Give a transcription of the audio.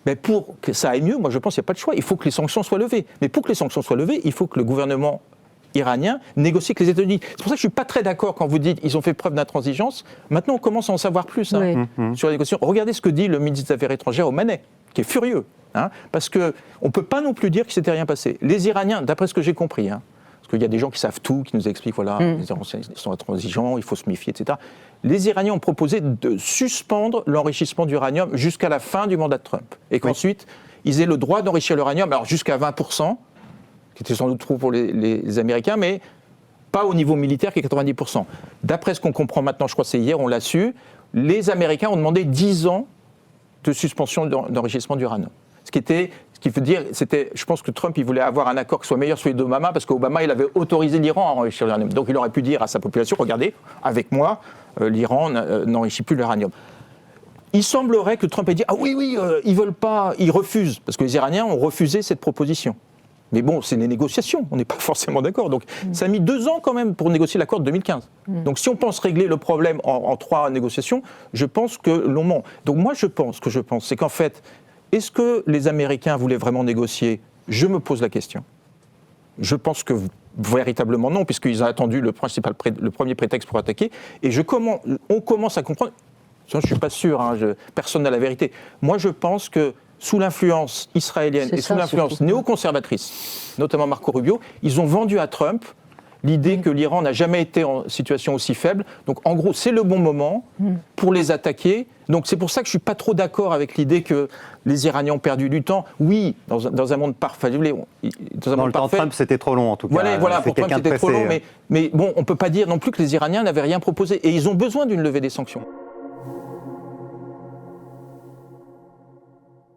Mais pour que ça aille mieux, moi je pense qu'il n'y a pas de choix. Il faut que les sanctions soient levées. Mais pour que les sanctions soient levées, il faut que le gouvernement iranien négocie avec les États-Unis. C'est pour ça que je ne suis pas très d'accord quand vous dites qu'ils ont fait preuve d'intransigeance. Maintenant, on commence à en savoir plus sur les négociations. Regardez ce que dit le ministre des Affaires étrangères Omanet, qui est furieux. Parce qu'on ne peut pas non plus dire qu'il ne s'était rien passé. Les Iraniens, d'après ce que j'ai compris, parce qu'il y a des gens qui savent tout, qui nous expliquent, voilà, les Iraniens sont intransigeants, il faut se méfier, etc. Les Iraniens ont proposé de suspendre l'enrichissement d'uranium jusqu'à la fin du mandat de Trump. Et qu'ensuite, ils aient le droit d'enrichir l'uranium, alors jusqu'à 20%, qui était sans doute trop pour les Américains, mais pas au niveau militaire qui est 90%. D'après ce qu'on comprend maintenant, je crois que c'est hier, on l'a su, les Américains ont demandé 10 ans de suspension d'enrichissement d'uranium. Ce qui veut dire, je pense que Trump, il voulait avoir un accord qui soit meilleur celui d'Obama, parce qu'Obama, il avait autorisé l'Iran à enrichir l'uranium. Donc il aurait pu dire à sa population, regardez, avec moi, l'Iran n'enrichit plus l'uranium. Il semblerait que Trump ait dit, ah oui, ils veulent pas, ils refusent, parce que les Iraniens ont refusé cette proposition. Mais bon, c'est des négociations, on n'est pas forcément d'accord. Donc ça a mis 2 ans quand même pour négocier l'accord de 2015. Donc si on pense régler le problème en 3 négociations, je pense que l'on ment. Donc moi, je pense, c'est qu'en fait, est-ce que les Américains voulaient vraiment négocier ? Je me pose la question. Je pense que véritablement non, puisqu'ils ont attendu le premier prétexte pour attaquer. Et on commence à comprendre, je ne suis pas sûr, personne n'a la vérité. Moi, je pense que sous l'influence israélienne sous l'influence néoconservatrice, notamment Marco Rubio, ils ont vendu à Trump l'idée que l'Iran n'a jamais été en situation aussi faible. Donc en gros, c'est le bon moment pour les attaquer. Donc c'est pour ça que je ne suis pas trop d'accord avec l'idée que les Iraniens ont perdu du temps. Oui, dans un monde parfait. Dans le temps de Trump, c'était trop long en tout cas. Voilà, pour Trump, c'était trop long. Mais bon, on ne peut pas dire non plus que les Iraniens n'avaient rien proposé. Et ils ont besoin d'une levée des sanctions.